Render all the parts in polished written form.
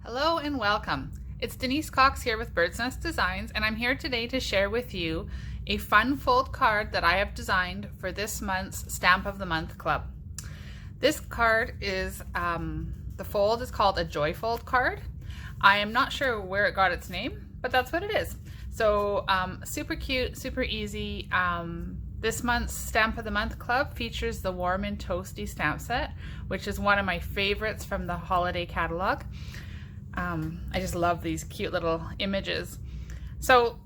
Hello and welcome. It's Denise Cox here with Bird's Nest Designs, and I'm here today to share with you a fun fold card that I have designed for this month's Stamp of the Month Club. This card is, the fold is called a Joy Fold card. I am not sure where it got its name, but that's what it is. So super cute, super easy. This month's Stamp of the Month Club features the Warm Toasty stamp set, which is one of my favorites from the holiday catalog. I just love these cute little images. So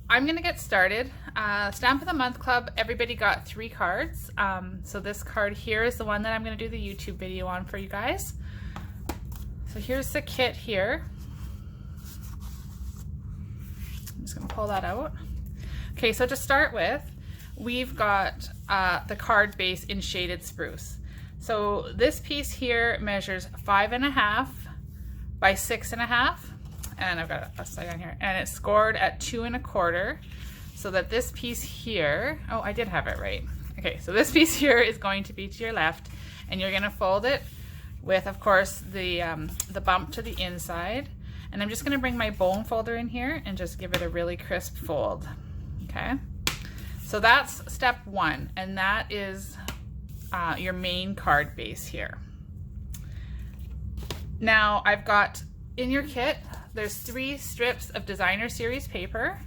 I'm gonna get started. Stamp of the Month Club, everybody got 3 cards. So this card here is the one that I'm gonna do the YouTube video on for you guys. So here's the kit here. I'm just gonna pull that out. Okay, so to start with, we've got the card base in shaded spruce. So this piece here measures 5.5 by 6.5, and I've got it upside down here, and it's scored at 2 1/4, so that this piece here, oh, I did have it right. Okay, so this piece here is going to be to your left, and you're gonna fold it with, of course, the bump to the inside, and I'm just gonna bring my bone folder in here and just give it a really crisp fold, okay? So that's step 1, and that is your main card base here. Now I've got in your kit, there's 3 strips of designer series paper.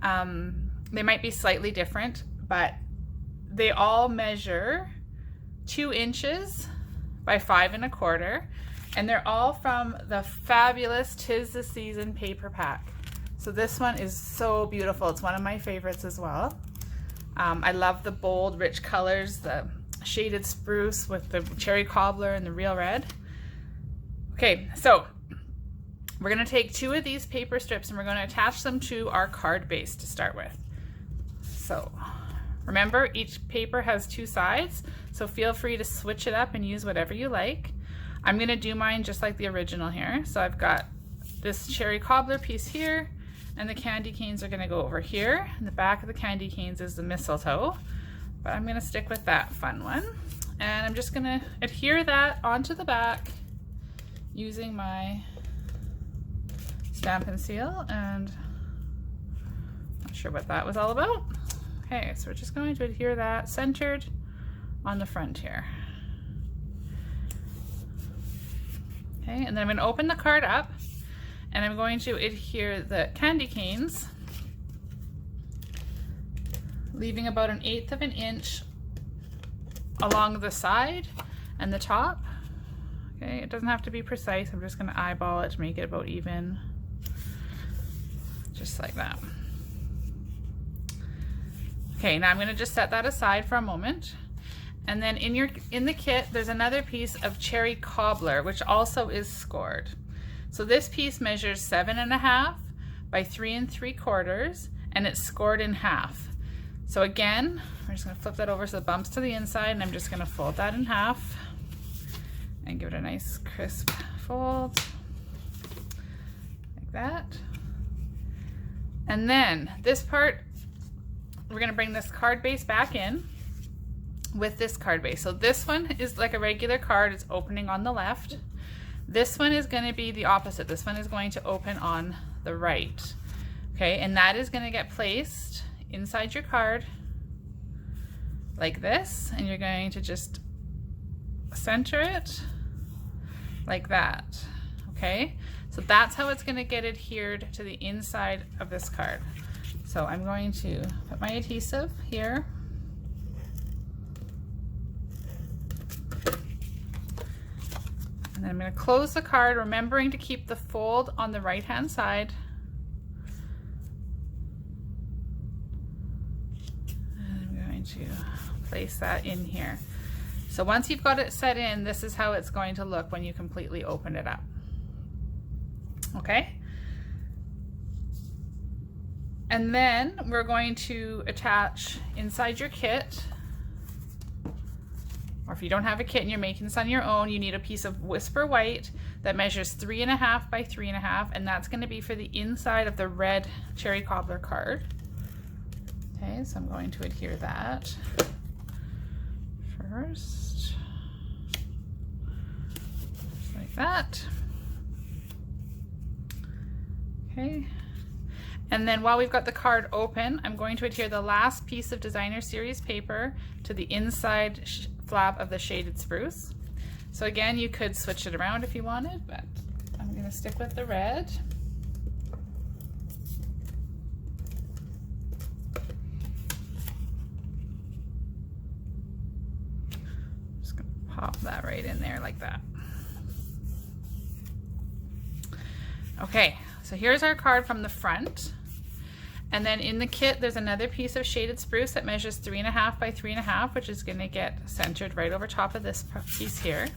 They might be slightly different, but they all measure 2 inches by 5 1/4, and they're all from the fabulous 'Tis the Season paper pack. So this one is so beautiful. It's one of my favorites as well. I love the bold, rich colors, the shaded spruce with the cherry cobbler and the real red. Okay, so we're gonna take 2 of these paper strips and we're gonna attach them to our card base to start with. So remember, each paper has 2 sides, so feel free to switch it up and use whatever you like. I'm gonna do mine just like the original here. So I've got this cherry cobbler piece here, and the candy canes are gonna go over here. And the back of the candy canes is the mistletoe, but I'm gonna stick with that fun one. And I'm just gonna adhere that onto the back using my Stampin' Seal, and not sure what that was all about. Okay, so we're just going to adhere that centered on the front here. Okay, and then I'm going to open the card up, and I'm going to adhere the candy canes, leaving about 1/8 of an inch along the side and the top. Okay, it doesn't have to be precise. I'm just going to eyeball it to make it about even, just like that. Okay, now I'm going to just set that aside for a moment. And then in the kit, there's another piece of cherry cobbler, which also is scored. So this piece measures 7.5 by 3 3/4, and it's scored in half. So again, we're just going to flip that over so it bumps to the inside, and I'm just going to fold that in half and give it a nice crisp fold, like that. And then this part, we're gonna bring this card base back in with this card base. So this one is like a regular card, it's opening on the left. This one is gonna be the opposite. This one is going to open on the right. Okay, and that is gonna get placed inside your card like this, and you're going to just center it like that. Okay, so that's how it's going to get adhered to the inside of this card. So I'm going to put my adhesive here, and then I'm going to close the card, remembering to keep the fold on the right hand side, and I'm going to place that in here. So once you've got it set in, this is how it's going to look when you completely open it up. Okay? And then we're going to attach inside your kit, or if you don't have a kit and you're making this on your own, you need a piece of Whisper White that measures 3.5 by 3.5, and that's going to be for the inside of the red cherry cobbler card. Okay, so I'm going to adhere that first, just like that. Okay. And then while we've got the card open, I'm going to adhere the last piece of designer series paper to the inside flap of the shaded spruce. So again, you could switch it around if you wanted, but I'm going to stick with the red. Just going to pop that right in there like that. Okay, so here's our card from the front. And then in the kit, there's another piece of shaded spruce that measures 3.5 by 3.5, which is going to get centered right over top of this piece here.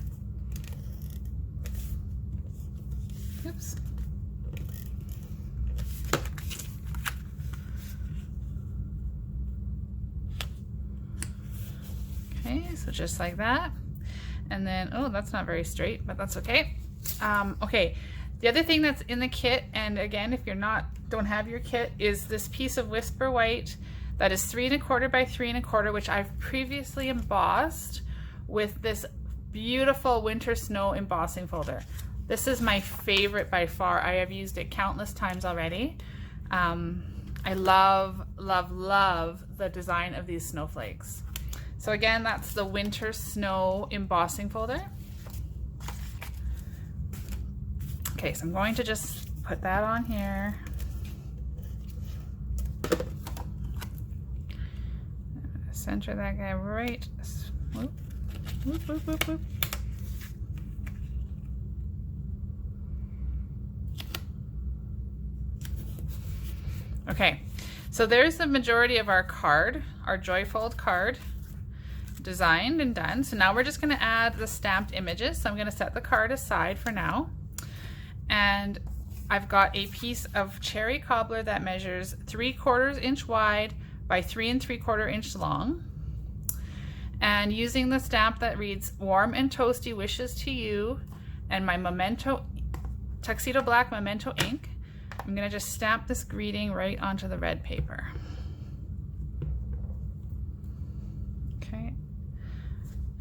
Oops. Okay, so just like that. And then, oh, that's not very straight, but that's okay. Okay. The other thing that's in the kit, and again, if you're don't have your kit, is this piece of Whisper White that is 3.25 by 3.25, which I've previously embossed with this beautiful winter snow embossing folder. This is my favorite by far. I have used it countless times already. I love, love, love the design of these snowflakes. So again, that's the winter snow embossing folder. Okay, so I'm going to just put that on here. Center that guy right. Whoop, whoop, whoop, whoop, whoop. Okay, so there's the majority of our card, our Joyfold card, designed and done. So now we're just going to add the stamped images. So I'm going to set the card aside for now. And I've got a piece of cherry cobbler that measures 3/4 inch wide by 3 3/4 inch long. And using the stamp that reads Warm and Toasty Wishes to You and my Memento Tuxedo Black Memento ink, I'm going to just stamp this greeting right onto the red paper. Okay.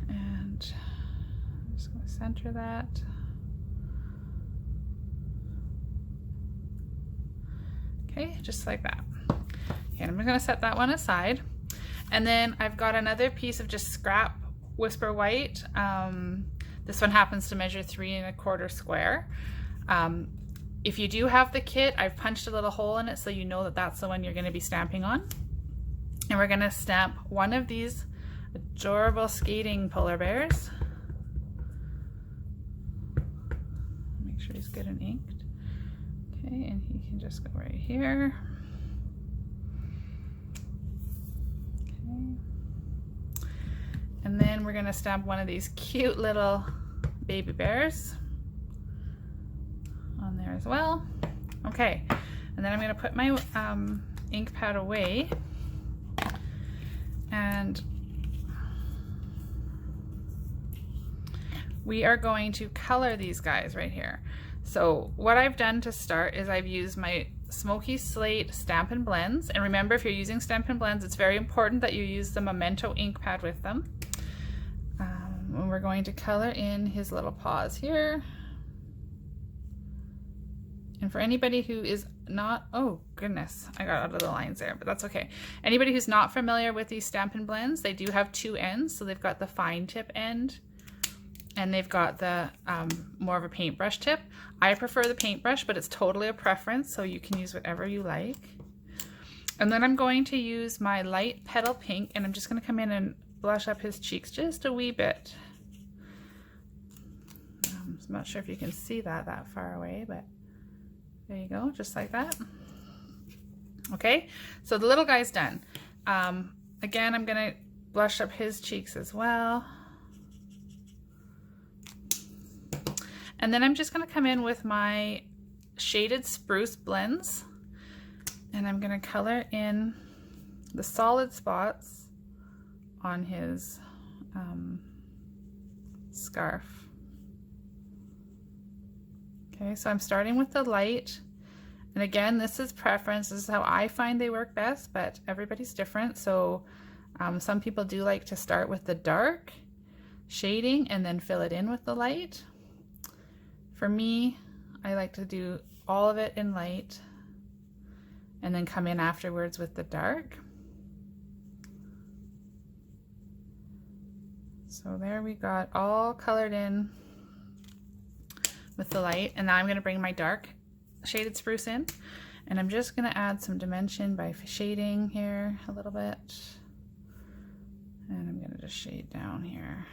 And I'm just going to center that. Okay, just like that. Okay, I'm gonna set that one aside. And then I've got another piece of just scrap Whisper White. This one happens to measure 3.25 square. If you do have the kit, I've punched a little hole in it so you know that that's the one you're gonna be stamping on. And we're gonna stamp one of these adorable skating polar bears. Make sure he's good and inked. Okay, and he can just go right here. Okay. And then we're gonna stamp one of these cute little baby bears on there as well. Okay, and then I'm gonna put my ink pad away, and we are going to color these guys right here. So what I've done to start is I've used my Smoky Slate Stampin' Blends. And remember, if you're using Stampin' Blends, it's very important that you use the Memento ink pad with them. And we're going to color in his little paws here. And for anybody who is not, oh goodness, I got out of the lines there, but that's okay. Anybody who's not familiar with these Stampin' Blends, they do have two ends. So they've got the fine tip end, and they've got the more of a paintbrush tip. I prefer the paintbrush, but it's totally a preference, so you can use whatever you like. And then I'm going to use my light petal pink, and I'm just going to come in and blush up his cheeks just a wee bit. I'm not sure if you can see that far away, but there you go, just like that. Okay, so the little guy's done. Again, I'm going to blush up his cheeks as well. And then I'm just going to come in with my shaded spruce blends, and I'm going to color in the solid spots on his scarf. Okay, so I'm starting with the light, and again, this is preference. This is how I find they work best, but everybody's different. So some people do like to start with the dark shading and then fill it in with the light. For me, I like to do all of it in light and then come in afterwards with the dark. So there we got all colored in with the light, and now I'm going to bring my dark shaded spruce in, and I'm just going to add some dimension by shading here a little bit, and I'm going to just shade down here.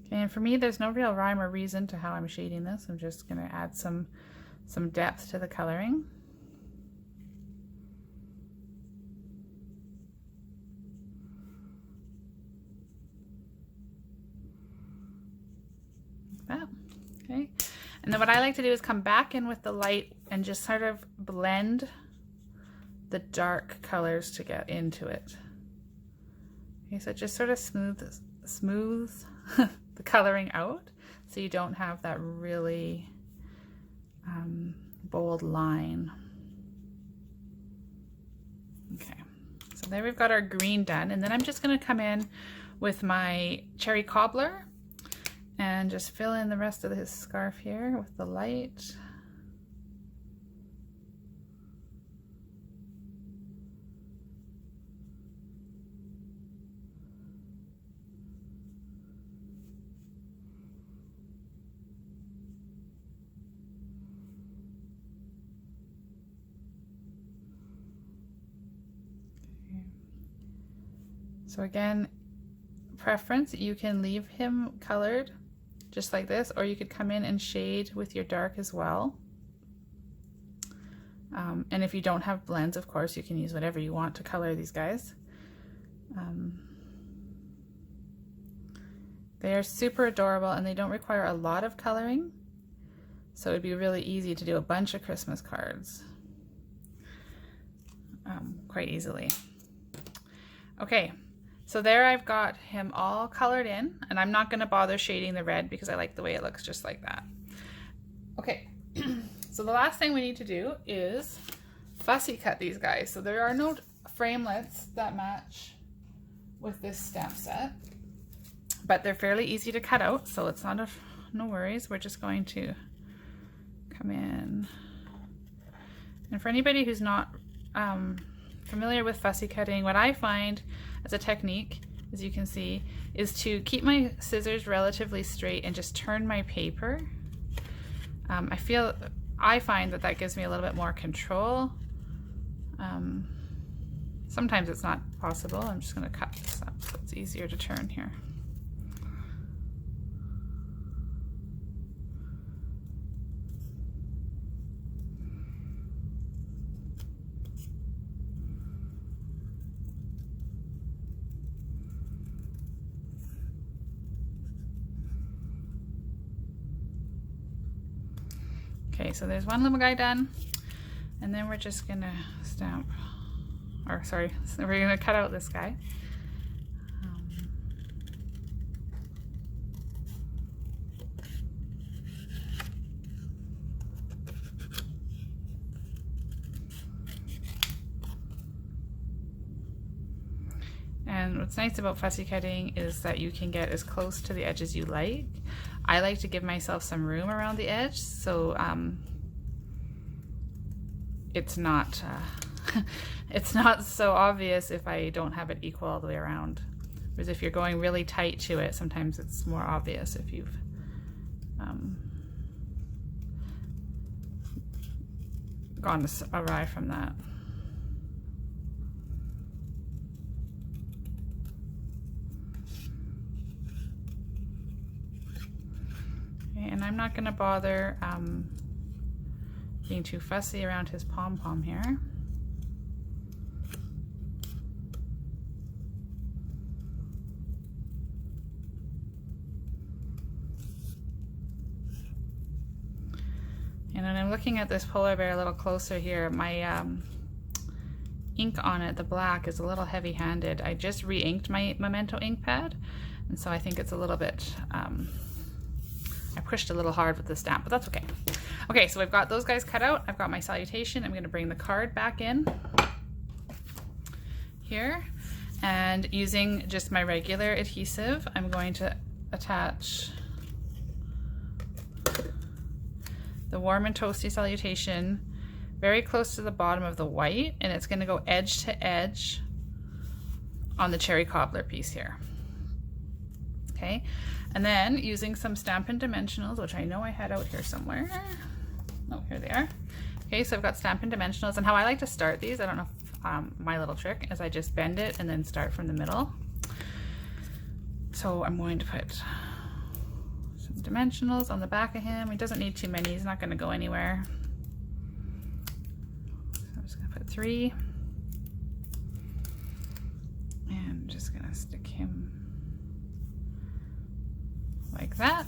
Okay, and for me there's no real rhyme or reason to how I'm shading this. I'm just going to add some depth to the coloring. That. Okay, and then what I like to do is come back in with the light and just sort of blend the dark colors to get into it. Okay, so it just sort of smooths the coloring out, so you don't have that really bold line. Okay, so there we've got our green done, and then I'm just going to come in with my cherry cobbler and just fill in the rest of his scarf here with the light. So again, preference, you can leave him colored just like this, or you could come in and shade with your dark as well. And if you don't have blends, of course, you can use whatever you want to color these guys. They are super adorable, and they don't require a lot of coloring, so it'd be really easy to do a bunch of Christmas cards quite easily. Okay. So there I've got him all colored in, and I'm not going to bother shading the red because I like the way it looks just like that. Okay, so the last thing we need to do is fussy cut these guys. So there are no framelits that match with this stamp set, but they're fairly easy to cut out, so it's not no worries. We're just going to come in. And for anybody who's not familiar with fussy cutting, what I find as a technique, as you can see, is to keep my scissors relatively straight and just turn my paper. I find that gives me a little bit more control. Sometimes it's not possible. I'm just going to cut this up so it's easier to turn here. Okay, so there's one little guy done, and then we're just gonna stamp, or sorry, so we're gonna cut out this guy. And what's nice about fussy cutting is that you can get as close to the edge as you like. I like to give myself some room around the edge, so it's not it's not so obvious if I don't have it equal all the way around. Whereas if you're going really tight to it, sometimes it's more obvious if you've gone awry from that. And I'm not going to bother being too fussy around his pom-pom here. And when I'm looking at this polar bear a little closer here, my ink on it, the black, is a little heavy-handed. I just re-inked my Memento ink pad, and so I think it's a little bit I pushed a little hard with the stamp, but that's okay. Okay, so we've got those guys cut out. I've got my salutation. I'm going to bring the card back in here, and using just my regular adhesive, I'm going to attach the Warm and Toasty salutation very close to the bottom of the white, and it's going to go edge to edge on the cherry cobbler piece here. Okay, and then using some Stampin' Dimensionals, which I know I had out here somewhere. Oh, here they are. Okay, so I've got Stampin' Dimensionals, and how I like to start these, I don't know if, my little trick is I just bend it and then start from the middle. So I'm going to put some dimensionals on the back of him. He doesn't need too many, he's not going to go anywhere. So I'm just going to put 3. And I'm just going to stick him like that.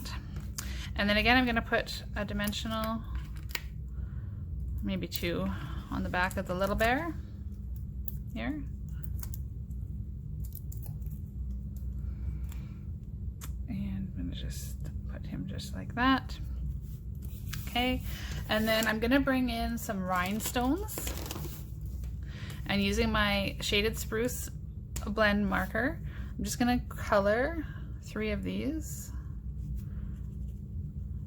And then again, I'm going to put a dimensional, maybe 2, on the back of the little bear here. And I'm going to just put him just like that. Okay, and then I'm going to bring in some rhinestones, and using my Shaded Spruce blend marker, I'm just going to color 3 of these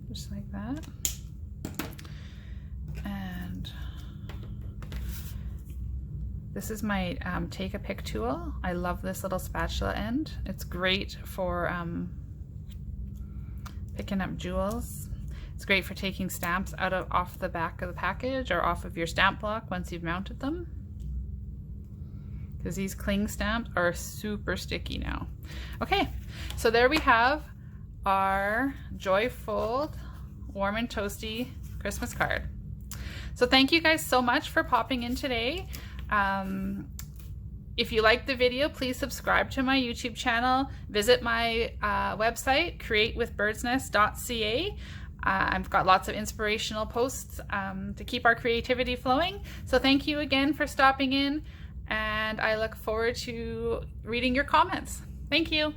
just like that. And this is my take a pick tool. I love this little spatula end. It's great for picking up jewels. It's great for taking stamps off the back of the package or off of your stamp block once you've mounted them, because these cling stamps are super sticky now. Okay, so there we have our joyful Warm and Toasty Christmas card. So thank you guys so much for popping in today. If you liked the video, please subscribe to my YouTube channel. Visit my website, createwithbirdsnest.ca. I've got lots of inspirational posts to keep our creativity flowing. So thank you again for stopping in, and I look forward to reading your comments. Thank you.